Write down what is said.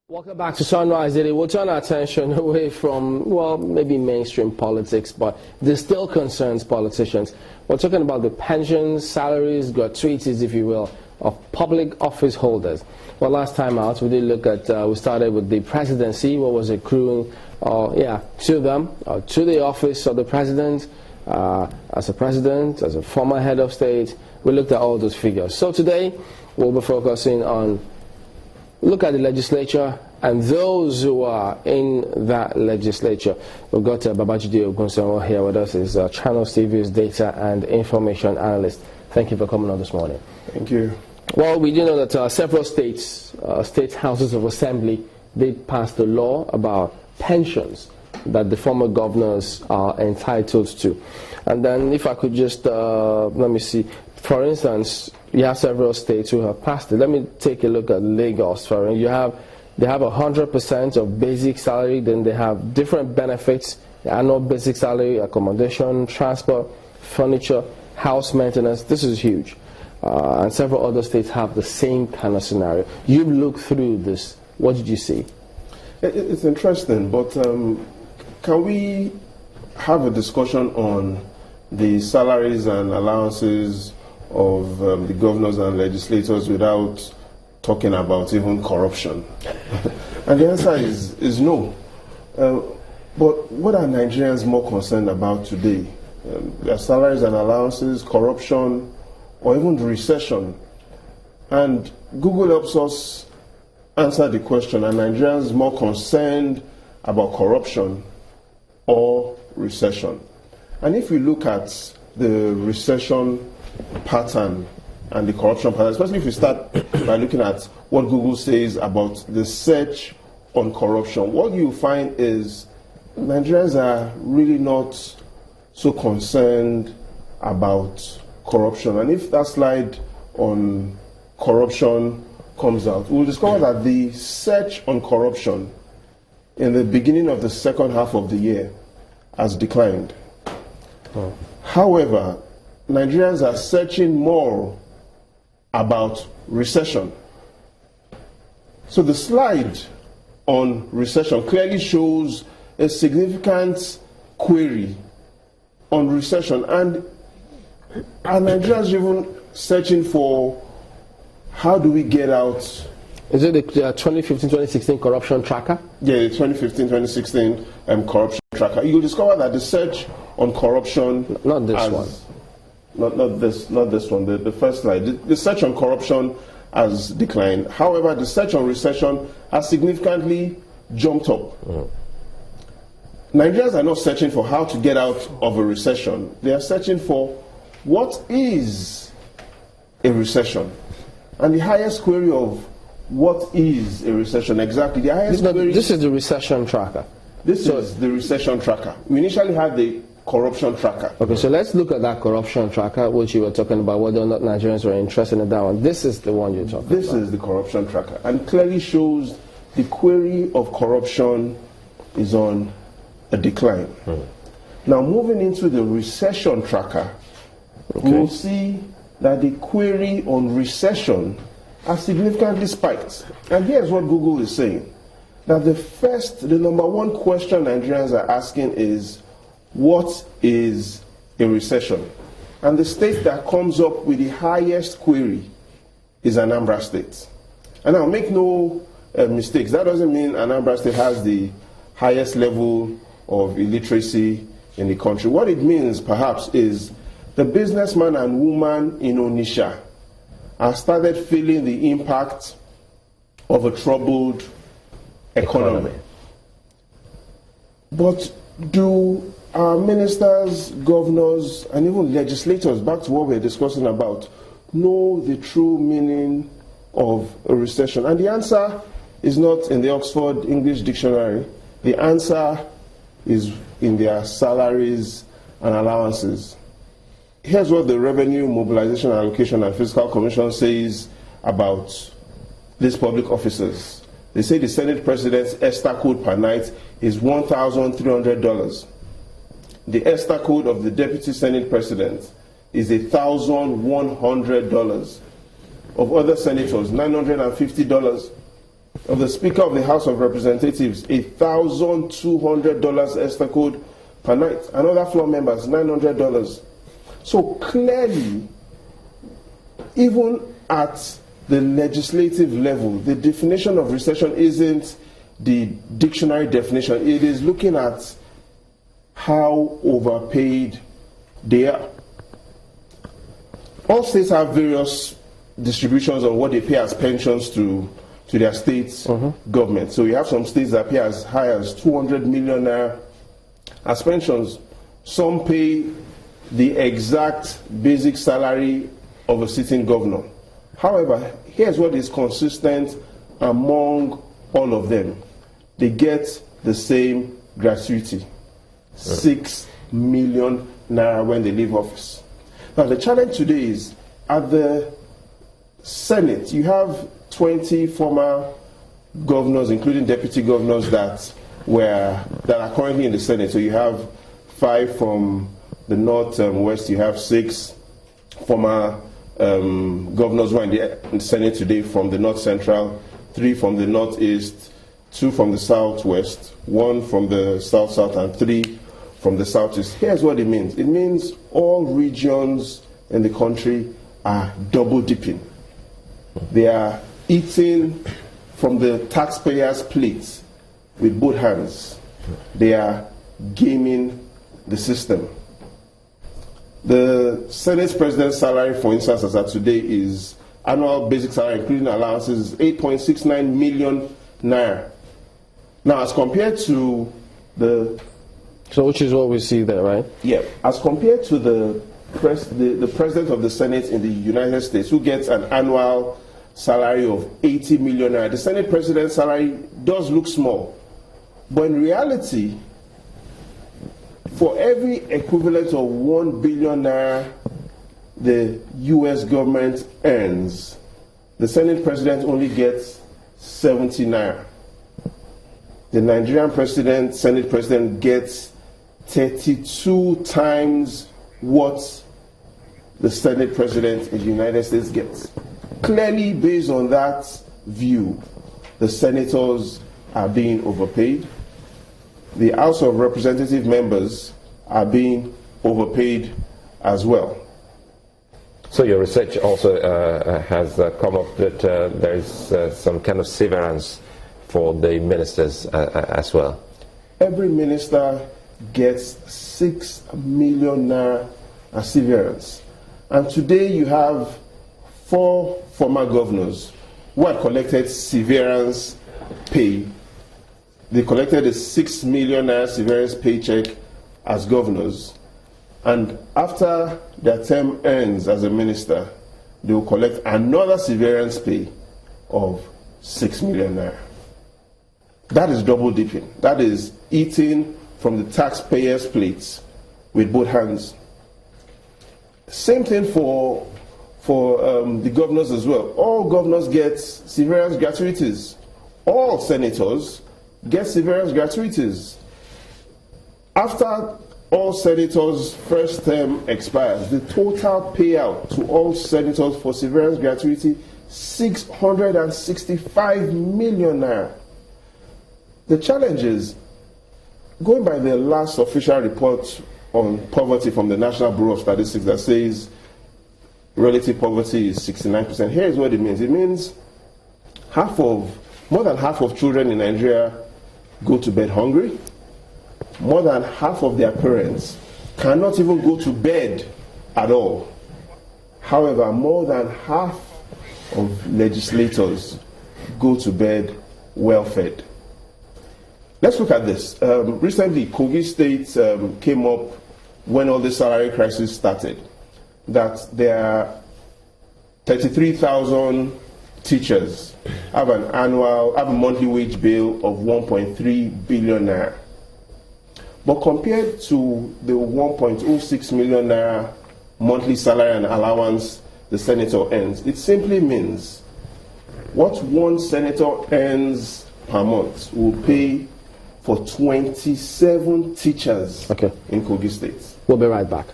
Welcome back to Sunrise Daily. We'll turn our attention away from, well, maybe mainstream politics, but this still concerns politicians. We're talking about the pensions, salaries, gratuities, if you will, of public office holders. Well, last time out, we did look at, we started with the presidency, what was accruing, to them, to the office of the president, as a former head of state. We looked at all those figures. So today, we'll be focusing on look at the legislature and those who are in that legislature. We've got Babajide Ogunsanwo here with us. He's Channels TV's data and information analyst. Thank you for coming on this morning. Thank you. Well, we do know that several states, state houses of assembly, did pass the law about pensions that the former governors are entitled to. And then if I could just, let me see, for instance, you have several states who have passed it. Let me take a look at Lagos. They have 100% of basic salary, then they have different benefits, annual basic salary, accommodation, transport, furniture, house maintenance. This is huge. And several other states have the same kind of scenario. You look through this. What did you see? It's interesting, but can we have a discussion on the salaries and allowances of the governors and legislators without talking about even corruption? And the answer is no. But what are Nigerians more concerned about today? Their salaries and allowances, corruption, or even the recession? And Google helps us answer the question, are Nigerians more concerned about corruption or recession? And if we look at the recession pattern and the corruption pattern, especially if we start by looking at what Google says about the search on corruption, what you find is Nigerians are really not so concerned about corruption. And if that slide on corruption comes out, we'll discover that the search on corruption in the beginning of the second half of the year has declined. However, Nigerians are searching more about recession. So the slide on recession clearly shows a significant query on recession. And are Nigerians even searching for how do we get out? Is it the 2015-2016 corruption tracker? Yeah, the 2015-2016 corruption tracker. You'll discover that the search on corruption... Not this one. Not this one, the first slide. The search on corruption has declined. However, the search on recession has significantly jumped up. Nigerians are not searching for how to get out of a recession. They are searching for what is a recession. And the highest query of what is a recession exactly, the highest query... This is the recession tracker. This is the recession tracker. We initially had the corruption tracker. Okay, so let's look at that corruption tracker, which you were talking about, whether or not Nigerians were interested in that one. This is the one you're talking about. This is the corruption tracker, and clearly shows the query of corruption is on a decline. Now, moving into the recession tracker, we'll see that the query on recession has significantly spiked. And here's what Google is saying, that the number one question Nigerians are asking is, what is a recession? And the state that comes up with the highest query is Anambra State. And now, make no mistakes, that doesn't mean Anambra State has the highest level of illiteracy in the country. What it means, perhaps, is the businessman and woman in Onitsha have started feeling the impact of a troubled economy. But do our ministers, governors, and even legislators, back to what we're discussing about, know the true meaning of a recession? And the answer is not in the Oxford English Dictionary. The answer is in their salaries and allowances. Here's what the Revenue Mobilization Allocation and Fiscal Commission says about these public officers. They say the Senate President's ESTA code per night is $1,300. The ESTA code of the Deputy Senate President is $1,100. Of other senators, $950. of the Speaker of the House of Representatives, $1,200 extra code per night. And other floor members, $900. So clearly, even at the legislative level, the definition of recession isn't the dictionary definition. It is looking at how overpaid they are. All states have various distributions on what they pay as pensions to their state's government. So you have some states that pay as high as 200 million naira as pensions. Some pay the exact basic salary of a sitting governor. However, here's what is consistent among all of them. They get the same gratuity, 6 million naira when they leave office. Now the challenge today is at the Senate, you have 20 former governors, including deputy governors that are currently in the Senate. So you have 5 from the North West, you have 6 former governors who are in the Senate today from the North Central, 3 from the Northeast, 2 from the Southwest, 1 from the South-South, and 3 from the Southeast. Here's what it means. It means all regions in the country are double dipping. They are eating from the taxpayers' plate with both hands. They are gaming the system. The Senate President's salary, for instance, as of today, is annual basic salary, including allowances, 8.69 million naira. Now, as compared to the... So which is what we see there, right? Yeah. As compared to the President of the Senate in the United States, who gets an annual salary of 80 million naira, the Senate President's salary does look small. But in reality, for every equivalent of 1 billion naira the US government earns, the Senate President only gets 70 naira. The Nigerian Senate President gets 32 times what the Senate President in the United States gets. Clearly, based on that view, the senators are being overpaid. The House of Representative members are being overpaid as well. So your research also has come up that there is some kind of severance for the ministers as well. Every minister gets 6 million naira as severance. And today you have 4 former governors who had collected severance pay. They collected a 6 million naira severance paycheck as governors. And after their term ends as a minister, they will collect another severance pay of 6 million naira. That is double dipping. That is eating from the taxpayers' plates with both hands. Same thing for the governors as well. All governors get severance gratuities. All senators get severance gratuities. After all senators' first term expires, the total payout to all senators for severance gratuity, 665 million naira. The challenge is, going by the last official report on poverty from the National Bureau of Statistics that says relative poverty is 69%. Here's what it means. It means more than half of children in Nigeria go to bed hungry. More than half of their parents cannot even go to bed at all. However, more than half of legislators go to bed well fed. Let's look at this. Recently, Kogi State came up when all this salary crisis started, that there are 33,000 teachers have a monthly wage bill of 1.3 billion naira. But compared to the 1.06 million naira monthly salary and allowance the senator earns, it simply means what one senator earns per month will pay for 27 teachers in Kogi State. We'll be right back.